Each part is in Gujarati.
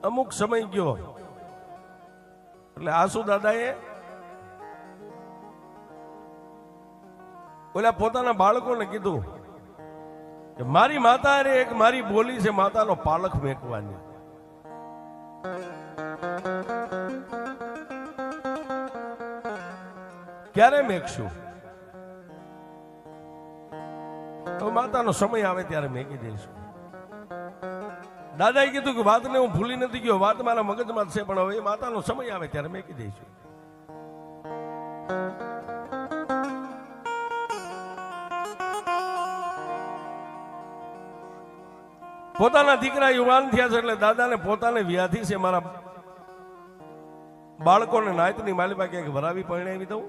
અમુક સમય ગયો એટલે આસુ દાદાએ ઓલા પોતાના બાળકોને કીધું કે મારી માતા રે એક મારી બોલી છે માતાનો પાલખ મેકવાની. ક્યારે મેકશું? તો માતાનો સમય આવે ત્યારે મેકી દઈશું. દાદાએ કીધું કે વાતને હું ભૂલી નથી ગયો, વાત મારા મગજમાં છે, પણ હવે માતાનો સમય આવે ત્યારે મેકી દઈશું. પોતાના દીકરા યુવાન થયા છે એટલે દાદાને પોતાને વ્યાધિ છે, મારા બાળકોને નાયતની માલિપા ક્યાંક વરાવી પરણાવી દઉં.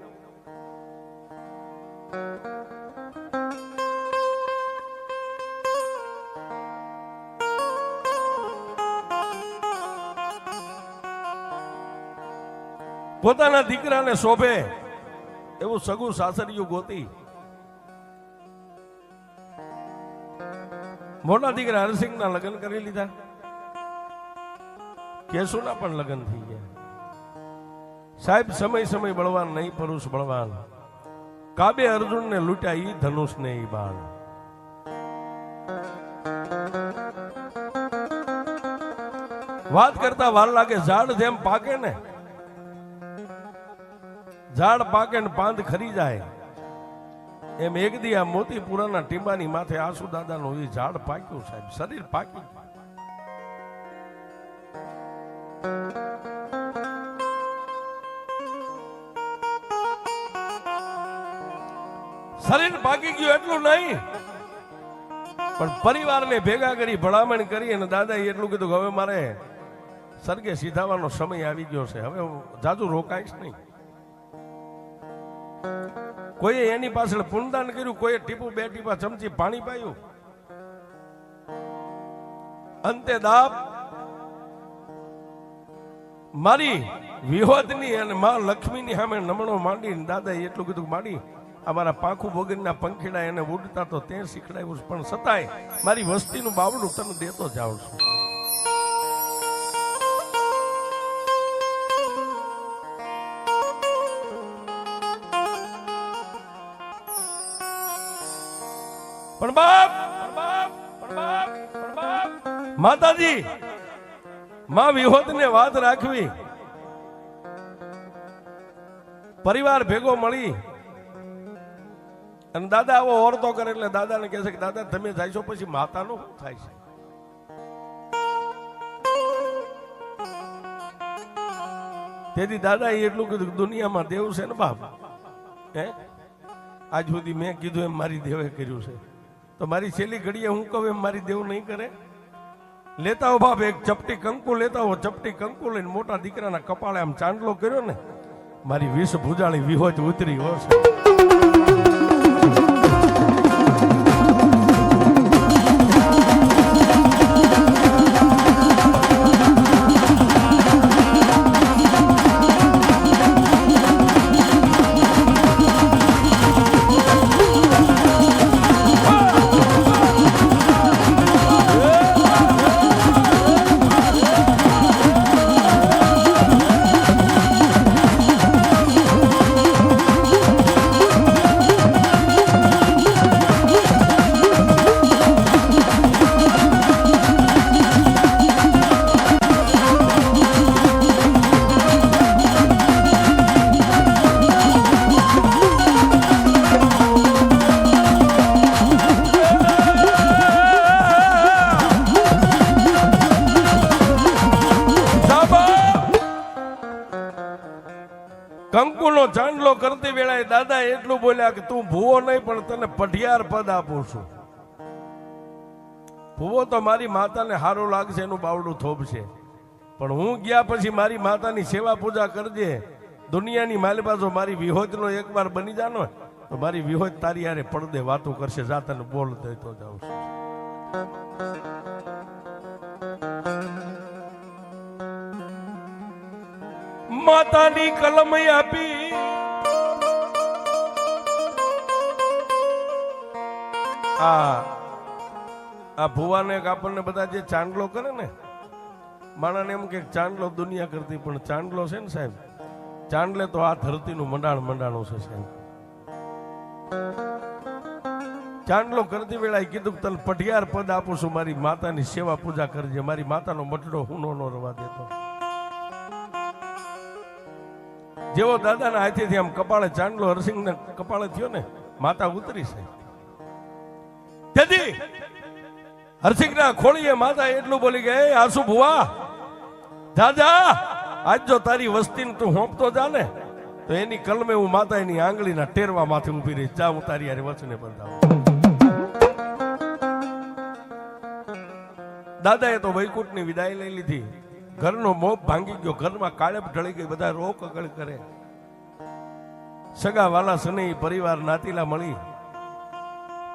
પોતાના દીકરાને શોભે એવું સગું સાસરિયું ગોતી મોટા દીકરા હરસિંહના લગ્ન કરી લીધા. કેશુના પણ લગ્ન થઈ ગયા. સાહેબ સમય સમય બળવાન નહીં પુરુષ બળવાન, કાબે અર્જુનને લૂંટ્યા ઈ ધનુષ ને ઈ બાણ. વાત કરતા વાર લાગે, ઝાડ જેમ પાકે ને, ઝાડ પાકે ને પાંદ ખરી જાય એમ એક દી આ મોતીપુરાના ટીંબાની માથે આસુ દાદાનું એ ઝાડ પાક્યું. સાહેબ શરીર પાક્યું. શરીર પાકી ગયું એટલું નહીં, પણ પરિવારને ભેગા કરી ભલામણ કરી અને દાદાએ એટલું કીધું કે હવે મારે સરગે સીધાવાનો સમય આવી ગયો છે, હવે જાજુ રોકાઈશ નહીં. કોઈએ એની પાછળ પુણદાન કર્યું, કોઈએ ટીપું બે ટીપા ચમચી પાણી પાયું. અંતે દાપ મારી વિહોદની અને માં લક્ષ્મીની સામે નમણો માંડી દાદાએ એટલું કીધું માંડી અમારા પાંખું વગરના પંખીડા એને ઉડતા તો તે શીખડાયું, પણ છતાંય મારી વસ્તીનું બાવડું તને દેતો જાઉં છું. પણ બાપ માતાજી માં વિહોદને વાત રાખવી, પરિવાર ભેગો મળી અને દાદા આવો ઓરતો કરે એટલે દાદાને કહે છે કે દાદા તમે જાય છો પછી માતાનું શું થાય છે? તેથી દાદાએ એટલું કીધું દુનિયામાં દેવ છે ને બાપ, હે આજ સુધી મેં કીધું એમ મારી દેવે કર્યું છે, તો મારી છેલ્લી ઘડીએ હું કહું એમ મારી દેવ નહીં કરે? લેતા હો બાપ, એક ચપટી કંકુ લેતા હો, ચપટી કંકુ લઈને મોટા દીકરાના કપાળે આમ ચાંદલો કર્યો ને, મારી વિષ ભુજાળી વિહોજ ઉતરી હોશે. કંકુનો ચાંદલો કરતી વેળાએ દાદા એટલું બોલ્યા કે તું ભૂવો નહીં પણ તને પઢિયાર પદ આપું છું. ભૂવો તો મારી માતાને સારું લાગશે, એનું બાવડું થોભશે, પણ હું ગયા પછી મારી માતાની સેવા પૂજા કરજે. દુનિયાની માલિપા જો મારી વિહોદનો એકવાર બની જાનો તો મારી વિહોદ તારી હારે પડદે વાતો કરશે. જા તને બોલ દેતો જાઉં છું. માતાની કલમ આપી આ ભુવાને આપણને બધા જે ચાંદલો કરે ને માણાને એમ કે ચાંદલો દુનિયા કરતી, પણ ચાંદલો છે ને સાહેબ, ચાંદલે તો આ ધરતીનું મંડાણું છે સાહેબ. ચાંદલો કરતી વેળાએ કીધું તને પઢિયાર પદ આપું છું, મારી માતાની સેવા પૂજા કરજે, મારી માતાનો મટડો હું નો રવા દેતો. જેવો દાદાના હાથેથી આમ કપાળે ચાંદલો હરસિંહને કપાળે થયો ને, માતા ઉતરી છે. તેથી હરસિંહના ખોળીએ માતા એટલું બોલી કે એ આસુ ભુવા જા, આજ જો તારી વસ્તીને તું હોંપતો જા ને તો એની કલમે હું માતા એની આંગળીના ટેરવા માથે ઊભી રહી જા, હું તારી યારે વચને બંધાવું. દાદાએ તો વૈકુંઠની વિદાય લઈ લીધી, ઘરનો મોહ ભાંગી ગયો, ઘરમાં કાળેપ ઢળી ગઈ, બધા રોક અગળ કરે. સગા વાલા સને પરિવાર નાતીલા મળી,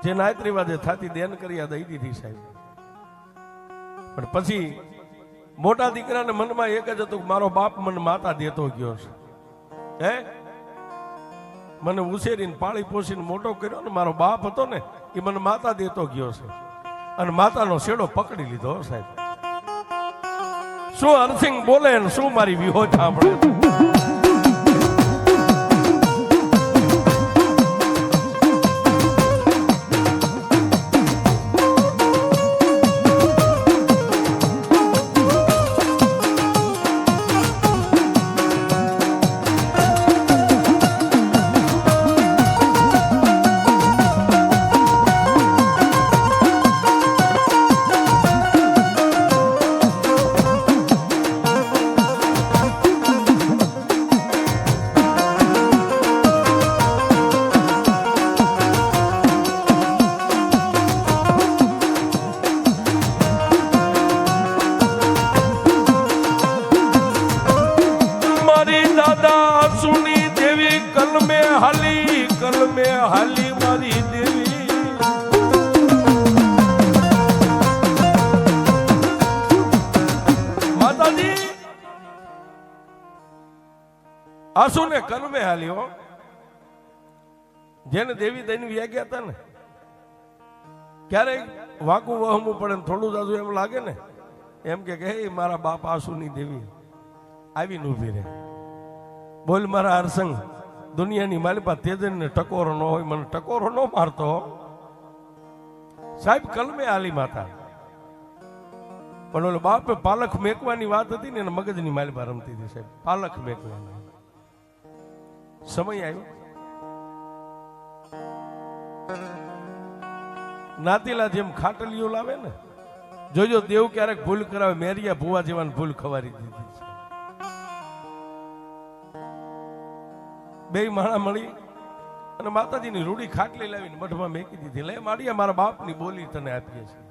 જે નાત રિવાજે થાતી દેન કર્યા દઈ દીધી સાહેબ. પણ પછી મોટા દીકરાને મનમાં એક જ હતું, મારો બાપ મને માતા દેતો ગયો છે, હે મને ઉછેરીને પાળી પોષીને મોટો કર્યો ને, મારો બાપ હતો ને એ મને માતા દેતો ગયો છે, અને માતાનો શેડો પકડી લીધો સાહેબ. શું હરસિંહ બોલે ને શું મારી વિહો સાંભળે. કલમે હાલી મારી દેવી, માતાજી આસુ ને કલમે હાલી હો. જેને દેવી દઈને વ્યા ગયા હતા ને, ક્યારેક વાંકું વહમું પડે ને થોડું દાદુ એમ લાગે ને, એમ કે હે મારા બાપ આસુની દેવી આવીને ઊભી રહે. બોલ મારા હરસંગ, દુનિયાની માલિપા તેજન ને ટકોરો ન હોય, મને ટકોરો ન મારતો સાહેબ. કલમે આલી માતા, પણ ઓલો બાપે પાલખ મેકવાની વાત હતી ને, મગજની માલિપા રમતી હતી સાહેબ, પાલખ મેકવાની. સમય આવ્યો, નાતીલા જેમ ખાટલીઓ લાવે ને, જોજો દેવ ક્યારેક ભૂલ કરાવે, મેરિયા ભુવા જેવાની ભૂલ ખવારી દીધી. બે માણા મળી અને માતાજીની રૂડી ખાટલી લાવીને મઠમાં મેકી દીધી. લે માળિયા, મારા બાપની બોલી તને આપીએ છીએ.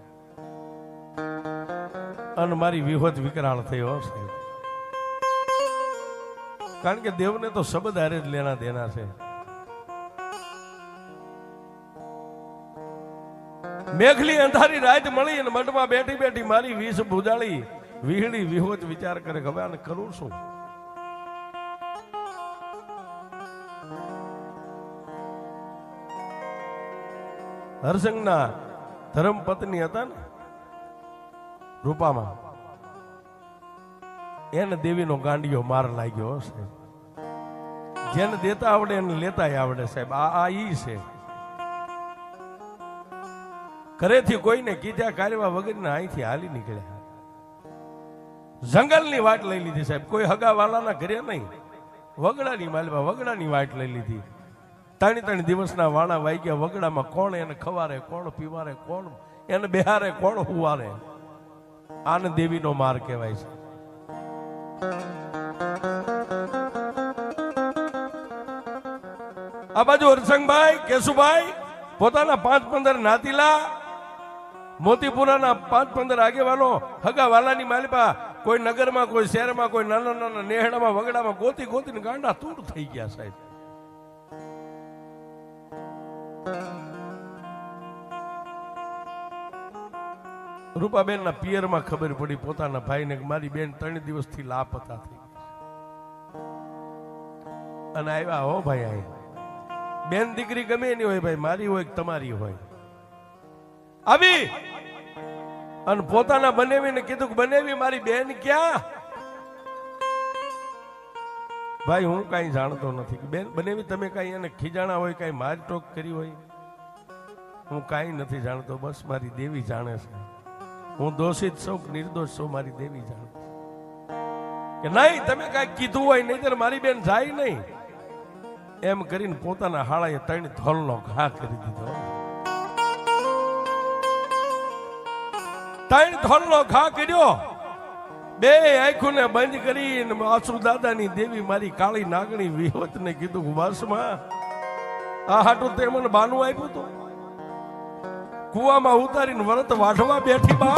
અને મારી વિહોત વિકરાળ થયો છે, કારણ કે દેવને તો શબ્દ હારે જ લેના દેના છે. મેઘલી અંધારી રાત મળી અને મઠમાં બેઠી બેઠી મારી વિષ ભુજાળી વિહળી વિહોત વિચાર કરે, હવે આને કરું શું. હરસંગના ધર્મ પત્ની હતા ને રૂપામાં, એને દેવીનો ગાંડિયો માર લાગ્યો સાહેબ. જેને દેતા આવડે એને લેતા આવડે સાહેબ. આ ઈ છે. ઘરેથી કોઈને કીધા કાર્યવા વગરના અહીંથી હાલી નીકળ્યા, જંગલની વાટ લઈ લીધી સાહેબ. કોઈ હગા વાલાના ઘરે નહીં, વગડાની માલમાં વગડાની વાટ લઈ લીધી. ત્રણ દિવસના વાણા વાગ્યા. વગડામાં કોણ એને ખવારે, કોણ પીવારે, કોણ એને બેહારે, કોણ હુવારે. આને દેવીનો માર કહેવાય છે. આ બાજુ હરસંગભાઈ કેશુભાઈ પોતાના 5-15 નાતીલા, મોતીપુરાના 5-15 આગેવાનો, હગા વાલાની માલિપા, કોઈ નગરમાં, કોઈ શહેરમાં, કોઈ નાના નાના નેહડામાં વગડામાં ગોતી ગોતીને ગાંડા તૂર થઈ ગયા સાહેબ. રૂપાબેન ના પિયરમાં ખબર પડી પોતાના ભાઈને કે મારી બેન 3 દિવસથી લાપતા થઈ અને આવ્યા. હો ભાઈ, આય બેન દીકરી ગમે એની હોય ભાઈ, મારી હોય તમારી હોય, આવી અને પોતાના બનેવીને કીધું કે બનેવી મારી બેન ક્યાં? ભાઈ હું કઈ જાણતો નથી. બેન બનેવી તમે કઈ એને ખીજાણા હોય, કઈ માર ટોક કરી હોય, હું કઈ નથી જાણતો. બસ મારી દેવી જાણે છે. હું દોષિત છું કે નિર્દોષ છું મારી દેવી જાણે કે નહીં. તમે કઈ કીધું હોય નહીં મારી બેન જાય નહીં. એમ કરીને પોતાના હાળાએ 3 ધોલનો ઘા કરી દીધો. 3 ધોલનો ઘા કર્યો. 2 આંખોને બંધ કરીને આસુ દાદાની દેવી મારી કાળી નાગણી વિહોતને કીધું બસમાં આ હાટું તે મને બાનું આપ્યું હતું. કુવામાં ઉતારીને વરત વાઢવા બેઠી બા.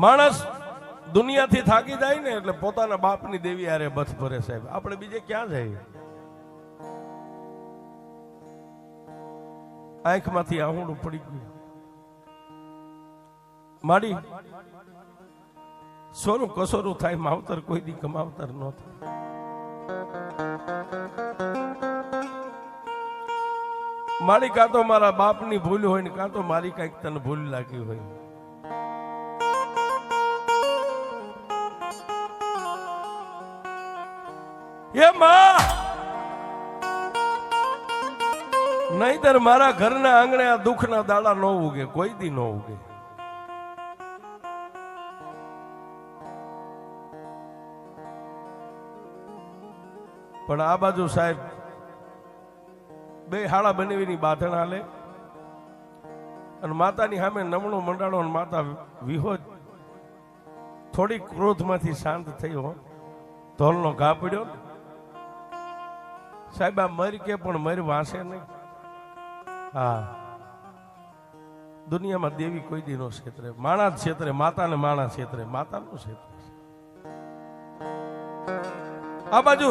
માણસ દુનિયાથી થાકી જાય ને એટલે પોતાના બાપની દેવી હારે બથ ભરે. સાહેબ આપણે બીજે ક્યાં જઈએ? આંખમાંથી આહુડું પડી ગયું. માડી સોનું કસોરું થાય, માવતર કોઈ દી કમાવતર ન થાય. મારી કાં તો મારા બાપની ભૂલ હોય ને કાં તો મારી કઈક તને ભૂલ લાગી હોય. નહીતર મારા ઘરના આંગણે આ દુઃખના દાડા ન ઉગે, કોઈ દી ન ઉગે. પણ આ બાજુ સાહેબ 2 હાળા બનેવીની બાંધણ હાલે અને માતાની સામે નમણું મંડાણો અને માતા વિહોજ થોડી ક્રોધમાંથી શાંત થયો. ધોલનો ઘા પડ્યો. સાહેબ આ મરી કે પણ મરી વાંસે નહીં. હા, દુનિયામાં દેવી કોઈ દી નો ક્ષેત્રે, માણા ક્ષેત્રે, માતાને માણા ક્ષેત્રે, માતાનું ક્ષેત્ર. આ બાજુ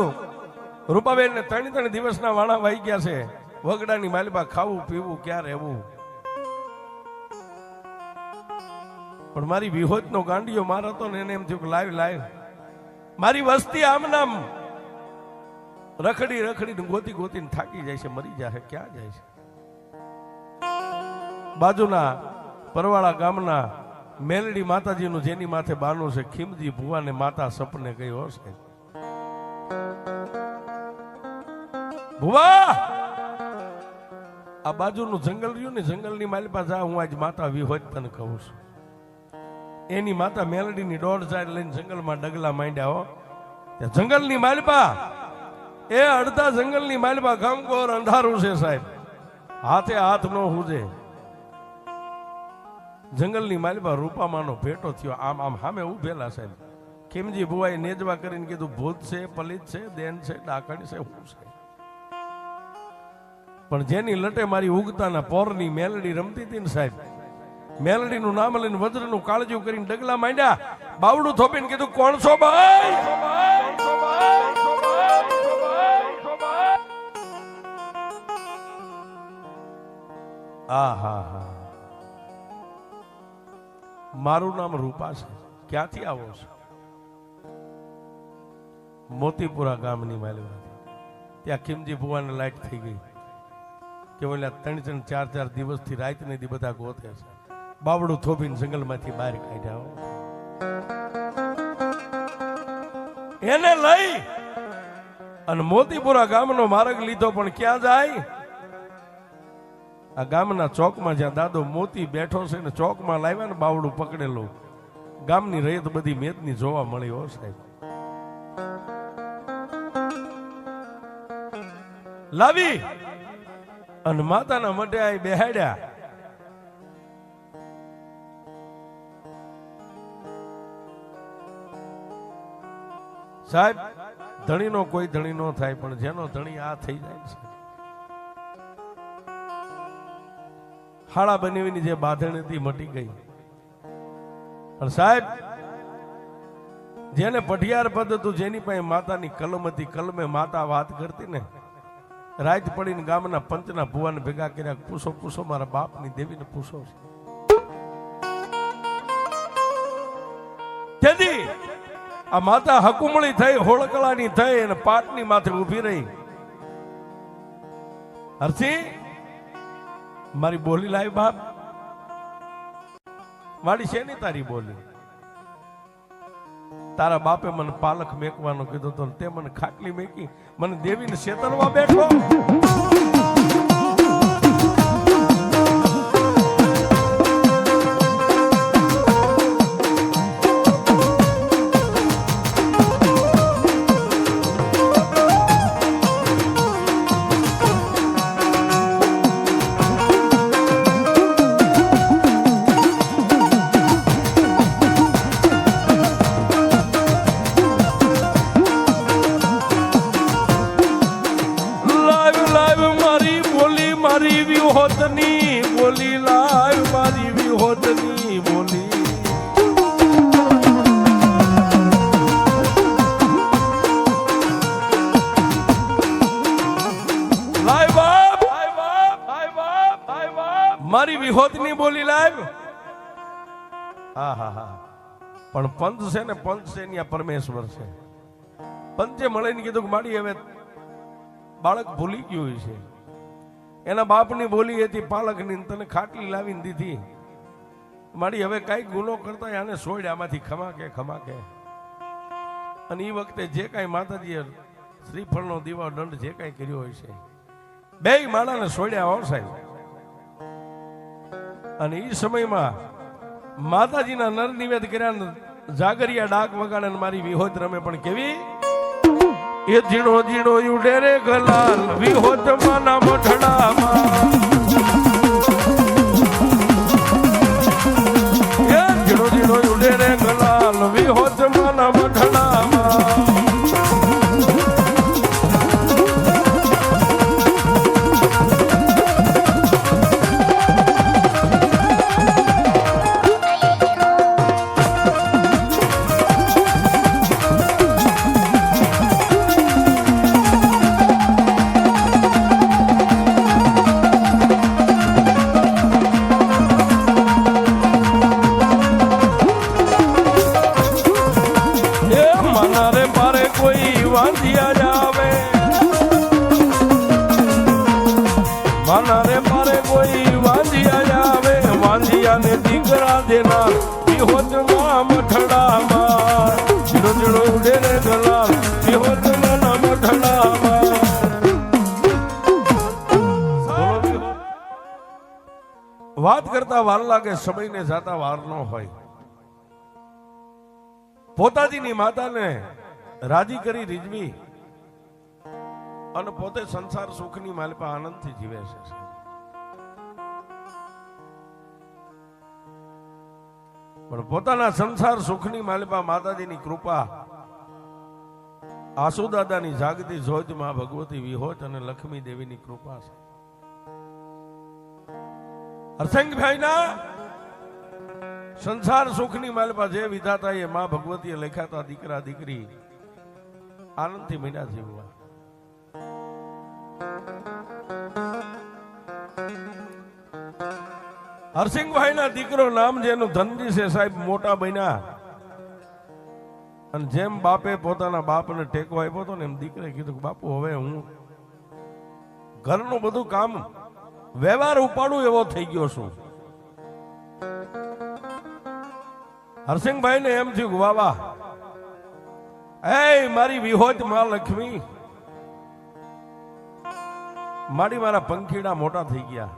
રૂપાબેન ને 3 દિવસના વાણા વાઈ ગયા છે. વગડાની માલિબા ખાવું પીવું ક્યાં રહેવું. પણ મારી વિહોજ નો ગાંડિયો માર હતો ને એને એમ થયું કે લાવ મારી વસ્તી આમ નામ રખડી રખડીને ગોતીને થાકી જાય છે, મરી જાય. ક્યાં જાય છે? બાજુના પરવાળા ગામના મેલડી માતાજીનું જેની માથે બાનું છે, ખીમજી ભુવાને માતા સપને ગયો છે. ભુવા આ બાજુનું જંગલ રહ્યું ને, જંગલની માલિપા જા, હું આજ માતા વિહોજ તને કહું છું. એની માતા મેલડીની 1.5 ચાર લઈને જંગલમાં ડગલા માંડ્યા. હો જંગલની માલિપા, એ અડધા જંગલની માલિપા ગામગોર અંધારું છે સાહેબ, હાથે હાથ નો હુજે. જંગલની માલિપા રૂપામાનો ભેટો થયો. આમ આમ સામે ઉભેલા સાહેબ. ખીમજી ભુવાએ નેજવા કરીને કીધું ભૂત છે, પલિત છે, દેન છે, ડાકણ છે, હું છે. પણ જેની લટે મારી ઉગતાના પોરની મેલડી રમતી હતી ને સાહેબ, મેલડીનું નામ લઈને વજ્રનું કાળજું કરીને ડગલા માંડ્યા. બાવડું થોપીને કીધું કોણ છો ભાઈ? મારું નામ રૂપા છે. ક્યાંથી આવો છો? મોતીપુરા ગામની માલિક. ત્યાં ખીમજી ભુવાને લાઈટ થઈ ગઈ કે ઓલા 3 4 દિવસથી રાત ને દી બધા ગોતે છે. બાવડું થોભીને જંગલમાંથી બહાર કાઢ્યા. એને લઈ અને મોતીપુરા ગામનો માર્ગ લીધો. પણ ક્યાં જાય? આ ગામના ચોકમાં જ્યાં દાદો મોતી બેઠો છે ને, ચોકમાં લાવ્યા ને બાવડું પકડેલું. ગામની રયત બધી મેદની જોવા મળી. હો સાહેબ, લાવી અને માતાના મઢે આવી બેહાડ્યા. સાહેબ, ધણીનો કોઈ ધણી નો થાય, પણ જેનો ધણી આ થઈ જાય છે. હાડા બનેવીની જે બાંધણ હતી મટી ગઈ. અને સાહેબ, જેને પઢિયાર પદ હતું, જેની પાસે માતાની કલમ હતી, કલમે માતા વાત કરતી ને, રાત પડીને ગામના પંચના ભુવાને ભેગા કર્યા, પૂછો પૂછો મારા બાપની દેવીને પૂછો. તેથી આ માતા હકુમળી થઈ, હોળકળાની થઈ અને પાટની માથે ઊભી રહી. હરસી, મારી બોલી લાવી બાપ. મારી છે ને તારી બોલી. તારા બાપે મને પાલક મેકવાનો કીધો તો તે મને ખાટલી મેકી, મને દેવીને શેતરવા બેઠો. મારી વિહોતની બોલી લાવ, મારી વિહોતની બોલી. લાવ બાપ, લાવ બાપ, લાવ બાપ, લાવ બાપ, મારી વિહોતની બોલી લાવ. હા હા હા, પણ પંચ છે ને, પંચ છે ને, આ પરમેશ્વર છે. પંચે મળીને કીધું કે મારી હવે બાળક ભૂલી ગયું છે. એના બાપની બોલી હતી પાલકની, તને ખાટલી લાવીને દીધી. મારી હવે કઈ ગુનો કરતા આને છોડ, આમાંથી ખમા કે ખમા કે. અને એ વખતે જે કાંઈ માતાજીએ શ્રીફળનો દીવા દંડ જે કાંઈ કર્યો હોય છે, બે માણાને છોડ્યા હો સાહેબ. અને એ સમયમાં માતાજીના નર નિવેદ કર્યા, જાગરિયા ડાક વગાડે, મારી વિહોત રમે. પણ કેવી એ ઝીણો ઝીણો ઉડે રે ગલાલ વિહોત માના મઠડામાં. એ ઝીણો ઝીણો ઉડે રે ગલાલ વિહોત માના મઠડામાં. વાંધિયા જાવે માના રે મારે કોઈ વાંધિયા જાવે, વાંધિયાને દીકરા દેનાર વિહોતમાં મઠડામાં. ઝીણો ઝીણો ઉડે રે ગલાલ વિહોતમાં મઠડામાં. વાત કરતા વાર લાગે, સમયને જાતા વાર ન હોય. પોતાજીની માતાને રાજી કરી રીઝવી અને પોતે સંસાર સુખની માલિપા આનંદથી જીવે છે. પણ પોતાના સંસાર સુખની માલિપા માતાજીની કૃપા, આસુદાદાની જાગતી જોજ માં ભગવતી વિહોત અને લક્ષ્મી દેવીની કૃપા છે. હરસંગભાઈના સંસાર સુખની માલિપા જે વિધાતા એ માં ભગવતીએ લખ્યા દીકરા દીકરી આનંદથી મહિના જીવવા. હરસિંહભાઈના દીકરો નામ જેનું ધનજી છે સાહેબ, મોટા બન્યા. અને જેમ બાપે પોતાના બાપને ટેકો આપ્યો હતો ને, એમ દીકરે કીધું કે બાપુ હવે હું ઘરનું બધું કામ વ્યવહાર ઉપાડું એવો થઈ ગયો છું. હરસિંહભાઈ ને એમ થયું કે વાહ વાહ, એ મારી વિહોત માં લક્ષ્મી, મારા પંખીડા મોટા થઈ ગયા.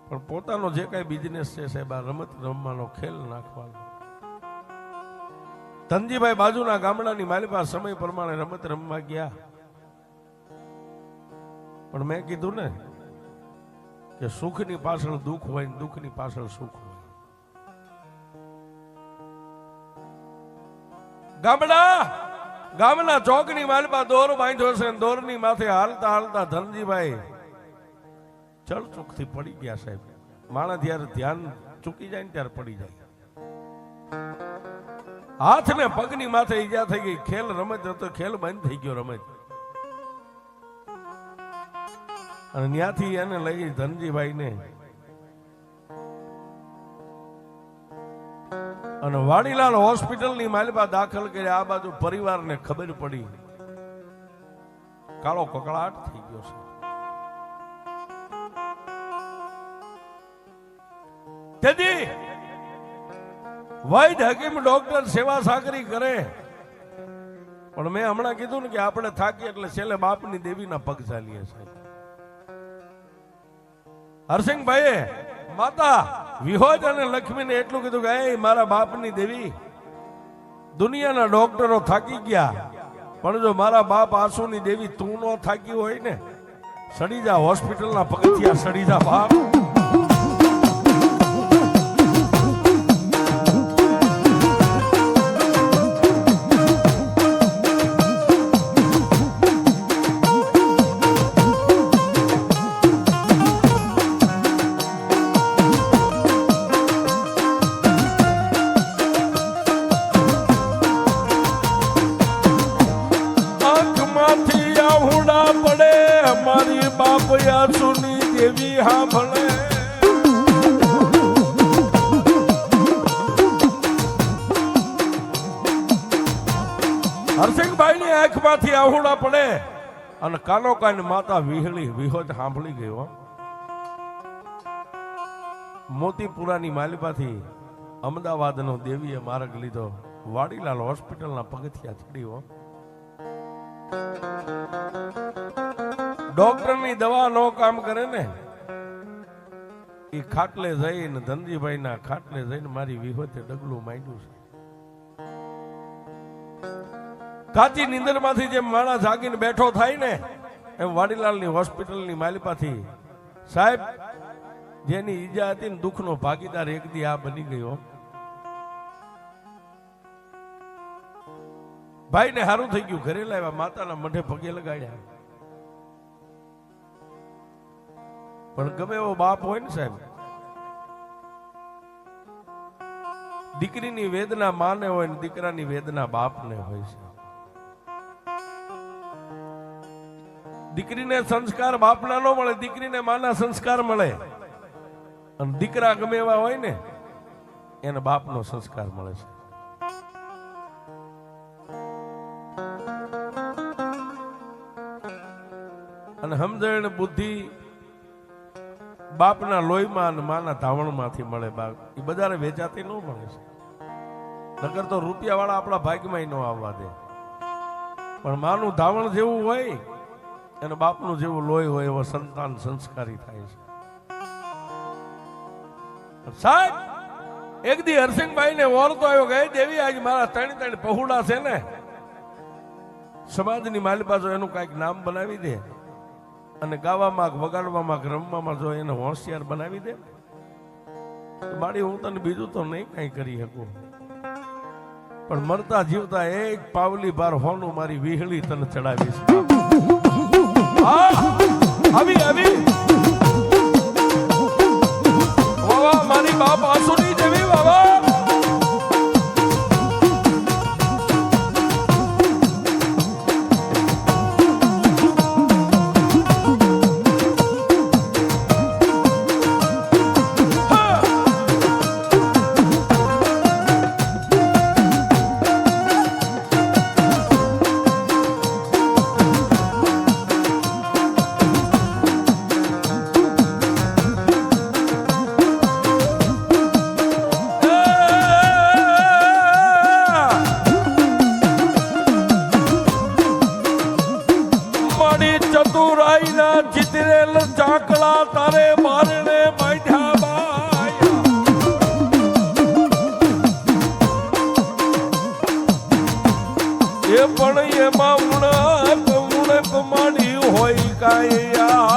પણ પોતાનો જે કઈ બિઝનેસ છે સાહેબ, આ રમત રમવાનો, ખેલ નાખવાનો. ધનજીભાઈ બાજુના ગામડાની મારી પાસે સમય પ્રમાણે રમત રમવા ગયા. પણ મેં કીધું ને કે સુખની પાછળ દુઃખ હોય ને દુઃખની પાછળ સુખ હોય. ગામના ચોકની માલમાં દોર બાંધ્યો છે, દોરની માથે હાલતા હાલતા ધનજીભાઈ ચળચુકથી પડી ગયા સાહેબ. માણસ જ્યારે ધ્યાન ચૂકી જાય ને ત્યારે પડી જાય. હાથ ને પગની માથે ઈજા થઈ ગઈ. ખેલ રમત હતો, ખેલ બંધ થઈ ગયો રમત. અને ત્યાંથી એને લઈ ગઈ ધનજીભાઈ ને અને વાડીલાલ હોસ્પિટલ ની માલમાં દાખલ કર્યા. આ બાજુ પરિવારને ખબર પડી, કાળો કકળાટ થઈ ગયો છે. તેથી વૈદ્ય હકીમ ડોક્ટર સેવા સાકરી કરે, પણ મેં હમણાં કીધું ને કે આપણે થાકીએ એટલે છેલ્લે બાપની દેવીના પગ ચાલીએ છે. હરસિંહભાઈએ માતા વિહોજ અને લક્ષ્મીને એટલું કીધું કે એ મારા બાપની દેવી, દુનિયાના ડોક્ટરો થાકી ગયા, પણ જો મારા બાપ આંસુની દેવી તું નો થાકી હોય ને, સડી જા હોસ્પિટલના પગથિયા, સડી જા બાપ. સુની દેવી સાંભળે, હરસિંહભાઈ ની આંખમાંથી આહુડા પડે અને કાનો કાન માતા વિહળી વિહોજ સાંભળી ગયો. મોતીપુરાની માલિપાથી અમદાવાદનો દેવીએ માર્ગ લીધો, વાડીલાલ હોસ્પિટલના પગથિયા ચડ્યો. ડોક્ટરની દવા નો કામ કરે ને, એ ખાટલે જઈને ધનજીભાઈ ના ખાટલે જઈને મારી વિહોતે ડગલું માંડ્યું છે. કાચી નીંદર માંથી જેમ માણસ જાગીને બેઠો થાય ને, એમ વાડીલાલની હોસ્પિટલની માલિપાથી સાહેબ જેની ઈજા હતી ને દુઃખનો ભાગીદાર એક દી આ બની ગયો. ભાઈ ને સારું થઈ ગયું, ઘરે લાવ્યા, માતાના મઢે પગે લગાડ્યા. પણ ગમે એવો બાપ હોય ને સાહેબ, દીકરીની વેદના માને હોય ને દીકરાની વેદના બાપને હોય છે. દીકરીને સંસ્કાર બાપના ન મળે, દીકરીને માના સંસ્કાર મળે. અને દીકરા ગમે એવા હોય ને એને બાપનો સંસ્કાર મળે છે. અને સમજણ બુદ્ધિ બાપના લોહીમાં અને માના ધાવણમાંથી મળે. એ બધાને વેચાતી ન મળે છે. નગર તો રૂપિયા વાળા આપણા ભાગ્યમાં ન આવવા દે. પણ માનું ધાવણ જેવું હોય અને બાપનું જેવું લોહી હોય એવો સંતાન સંસ્કારી થાય છે. સાહેબ એક દી હરસિંહભાઈ ને ઓરતો આવ્યો, ગઈ દેવી આજ મારા ત્રણ પહોળા છે ને, સમાજની માલિપા જો એનું કઈક નામ બનાવી દે અને ગાવામાં વગાડવામાં રમવામાં જો એને હોશિયાર બનાવી દે તો મારી હું તને બીજું તો નહીં કઈ કરી શકું, પણ મરતા જીવતા એક પાવલી બાર હોનું મારી વિહળી તને ચડાવીશ. આવી આવી વાવા મારી બાપ આંસુની દેવી વાવા. ચતુરાઈના ચિતરેલ ચાકડા તારે બારણે બાંધ્યા બાયા. એ પણ એમાં ઉણપ માડી હોય કાયા.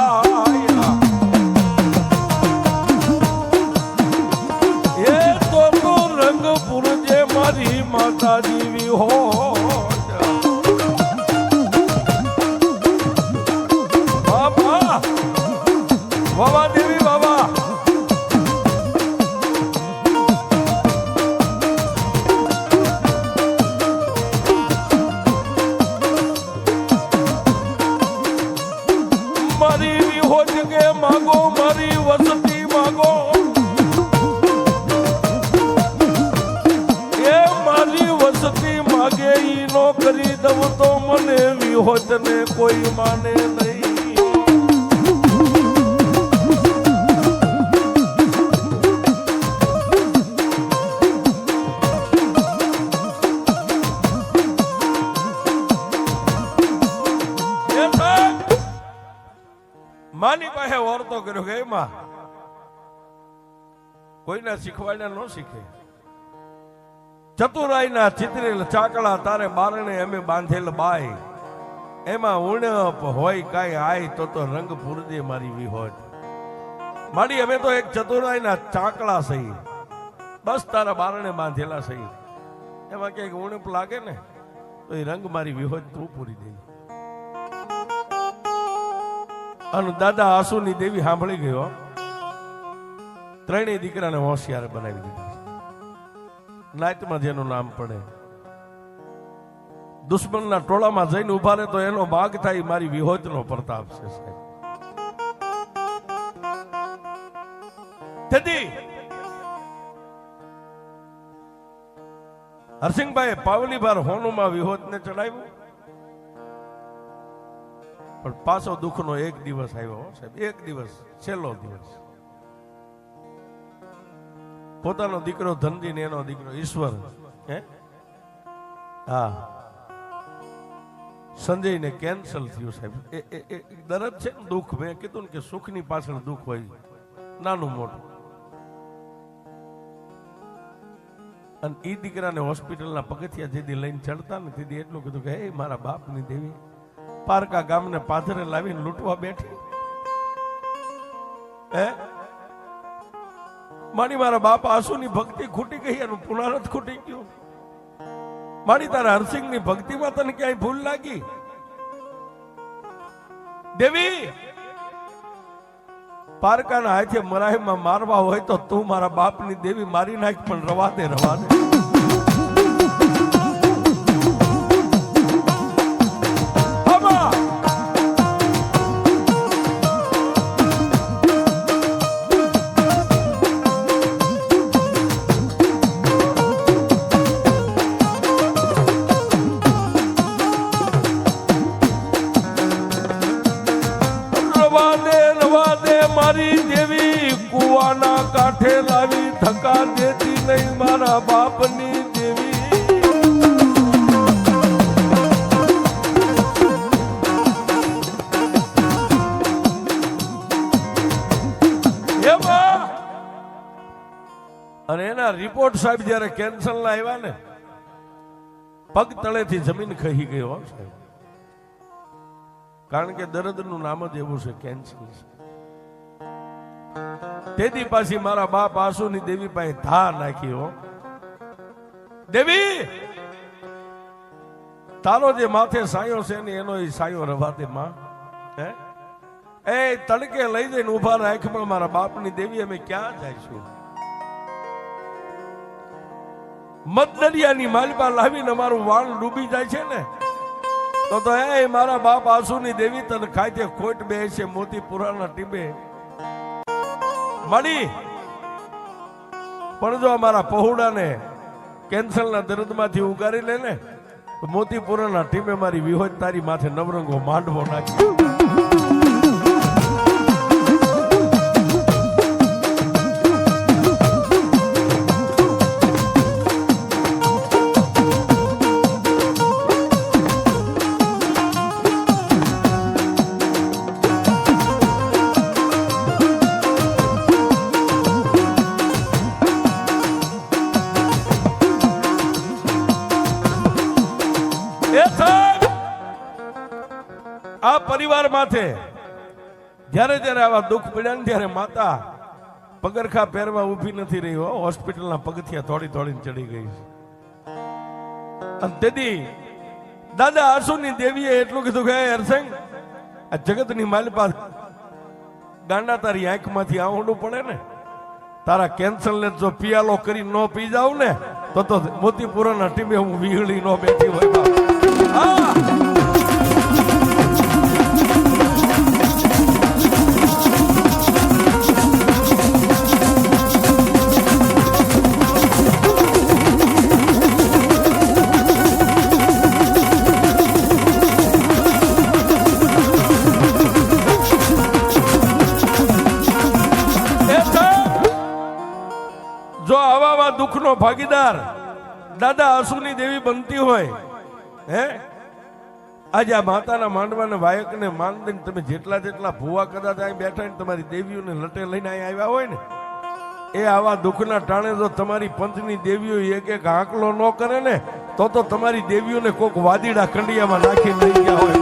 વાવા દેવી વાવા. મારી વિહો જગ્યાએ માગો, મારી વસતી માગો. એ મારી વસતી માગે ઈ નો કરી દઉં તો મને વિહોત ને કોઈ માને નહીં. માની પાસે વર્તો કર્યો કે એમાં કોઈને શીખવાડ્યા ન શીખે. ચતુરાઈના ચિતરેલ ચાકડા તારે બારણે અમે બાંધેલ બાય, એમાં ઉણપ હોય કાંઈ આય તો રંગ પૂરજે મારી વિહોત. માડી અમે તો એક ચતુરાઈના ચાકડા સહી, બસ તારા બારણે બાંધેલા સહી. એમાં ક્યાંક ઉણપ લાગે ને તો એ રંગ મારી વિહોત તું પૂરી દે. અને દાદા આસુની દેવી સાંભળી ગયો. ત્રણેય દીકરાને હોશિયાર બનાવી દીધા. નાયતમાં જેનું નામ પડે, દુશ્મનના ટોળામાં જઈને ઉભા રહે તો એનો ભાગ થાય. મારી વિહોતનો પ્રતાપ છે સાહેબ. તેથી હરસિંહભાઈ પાવલી બાર હોનુમાં વિહોતને ચડાવ્યું, પણ પાછો દુઃખનો એક દિવસ આવ્યો સાહેબ. એક દિવસ, છેલ્લો દિવસ. પોતાનો દીકરો ધનજી ને એનો દીકરો ઈશ્વર, હા, સંજયને કેન્સલ થયું સાહેબ. એ દરદ છે ને, દુઃખ. મેં કીધું ને કે સુખની પાછળ દુઃખ હોય, નાનું મોટું. અને એ દીકરાને હોસ્પિટલના પગથિયા જેથી લઈને ચડતા ને તેથી એટલું કીધું કે હે મારા બાપની દેવી પારકા ગામને પાથરે લાવીને લૂંટવા બેઠી. હે મારી મારા બાપ આસુની ભક્તિ ખૂટી ગઈ, એનું પુનરાવર્ત ખૂટી ગયું. મારી તારા હરસિંહની ભક્તિમાં તને ક્યાંય ભૂલ લાગી? દેવી પારકાના હાથે મરાહીમાં મારવા હોય તો તું મારા બાપની દેવી મારી નાખ, પણ રવા દે, રવા દે. મારી દેવી કુવાના કાંઠે લાવી ધક્કા દેતી નહીં મારા બાપની દેવી. એમાં અને એના રિપોર્ટ સાહેબ જયારે કેન્સર ના આવ્યા ને, પગ તળેથી જમીન ખહી ગયો સાહેબ. કારણ કે દર્દનું નામ જ એવું છે, કેન્સર છે. તેથી પાછી મારા બાપ આસુની દેવી પાસે ધા નાખ્યો. દેવી તારો જે માથે સાયો છે ને એનો સાયો રવા દે માં. એ તડકે લઈ જઈને ઉભા રાખમાં મારા બાપની દેવી અમે ક્યાં જઈશું? મધદરિયાની માલપા લાવીને અમારું વાળ ડૂબી જાય છે ને તો એ મારા બાપ આસુની દેવી તને ખાતે ખોટ બે છે મોતીપુરાના ટીબે મળી. પણ જો અમારા પહોળાને કેન્સરના દર્દમાંથી ઉગારી લે ને તો મોતીપુરાના ટીમે મારી વિહોત તારી માથે નવરંગો માંડવો નાખ્યો. આ પરિવાર માથે જ્યારે જ્યારે આવા દુઃખ પડ્યા ને ત્યારે માતા પગરખા પહેરવા ઊભી નથી રહી. હોસ્પિટલના પગથિયા થોડી થોડીને ચડી ગઈ છે. અને તેથી દાદા આસુની દેવીએ એટલું કીધું કે હરસિંહ આ જગતની માલિપા ગાંડા તારી આંખમાંથી આવડું પડે ને. તારા કેન્સર ને જો પિયાલો કરી ન પી જાવ ને તો મોતીપુરાના ટીમે હું વીહળી નો બેઠી હોય બાપ. જો આવા દુઃખનો ભાગીદાર દાદા આસુની દેવી બનતી હોય હે, આજે આ માતાના માંડવાને વાયકને માન દઈને તમે જેટલા ભૂવા કદાચ અહીં બેઠા ને તમારી દેવીઓને લટે લઈને અહીં આવ્યા હોય ને, એ આવા દુઃખના ટાણે જો તમારી પંચની દેવીઓ એક એક આંકલો ન કરે ને તો તમારી દેવીઓને કોક વાદીડા કંડિયામાં નાખી લઈ ગયા હોય.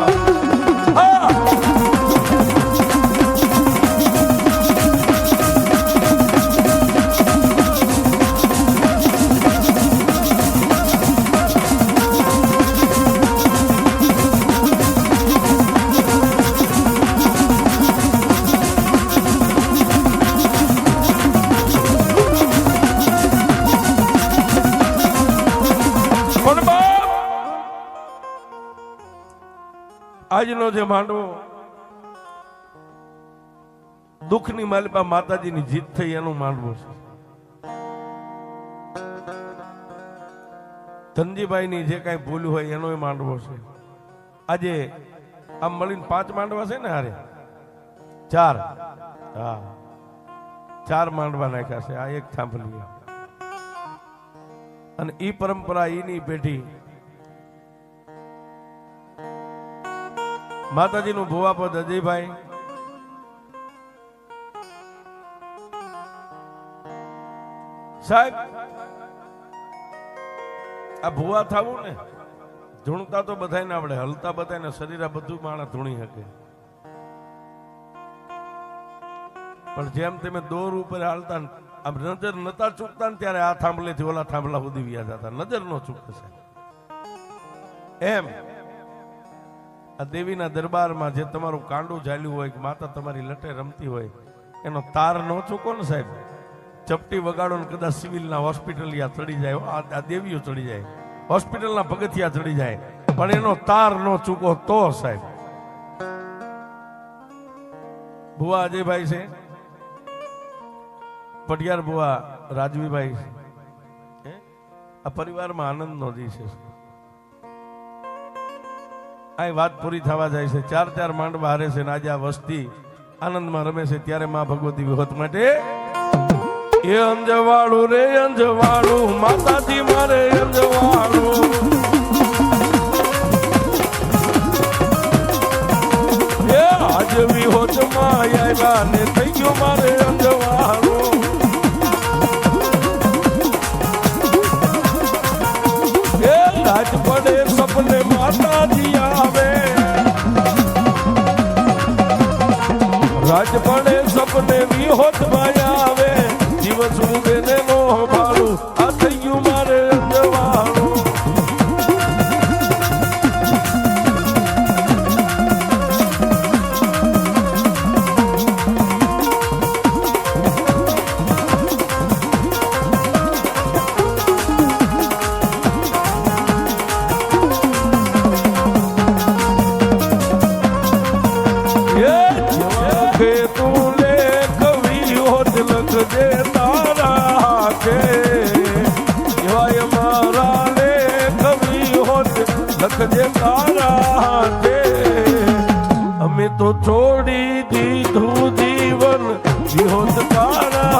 આજનો જે માંડવો દુઃખની માલિપા માતાજીની જીત થઈ એનો માંડવો છે. ધનજીભાઈની જે કાંઈ ભૂલ્યું હોય એનો માંડવો છે. આજે આમ મળીને 5 માંડવા છે ને, હારે 4, હા 4 માંડવા નાખ્યા છે. આ એક થાંભલી અને ઈ પરંપરા ઈની પેઢી માતાજીનું ભુવાપદ અજયભાઈ, સાહેબ આ ભુવા થવું ને ધૂણતા તો બધાને આવડે, હલતા બધાને શરીર બધું માણસ ધૂણી શકે, પણ જેમ તમે દોર ઉપર હાલતા આમ નજર નતા ચૂકતા ને ત્યારે આ થાંભલેથી ઓલા થાંભલા સુધી વ્યા જતા, નજર નો ચૂકે છે. એમ આ દેવીના દરબારમાં જે તમારું કાંડું ઝાલ્યું હોય કે માતા તમારી લટે રમતી હોય એનો તાર ન ચૂકો ને સાહેબ, ચપટી વગાડો ને કદાચ સિવિલના હોસ્પિટલિયા ચડી જાય, આ દેવીઓ ચડી જાય, હોસ્પિટલના પગથિયા ચડી જાય, પણ એનો તાર ન ચૂકો તો સાહેબ. ભુવા અજયભાઈ છે, પટિયાર ભુવા રાજવીભાઈ છે. આ પરિવારમાં આનંદનો દિવસ છે. આ વાત પૂરી થવા જાય છે. 4 માંડવા હારે છે ને આજે આ વસ્તી આનંદમાં રમે છે. ત્યારે માં ભગવતી વિહોત માટે એ અંજવાળું રે અંજવાળું માતાજી મારે અંજવાળું, એ આજ વિહોત માં આવ્યા ને થઈ ગયો મારે અંજવાળું. એ રાત પડે સપને માતાજી આવે, રાત પડે સપને વિહોત માં આવે, દિવસ ઉગે ને નો ભાળું આ થઈ ગયું મારે અંજવાળું. અમે તો છોડી દીધું જીવન વિહોત તારા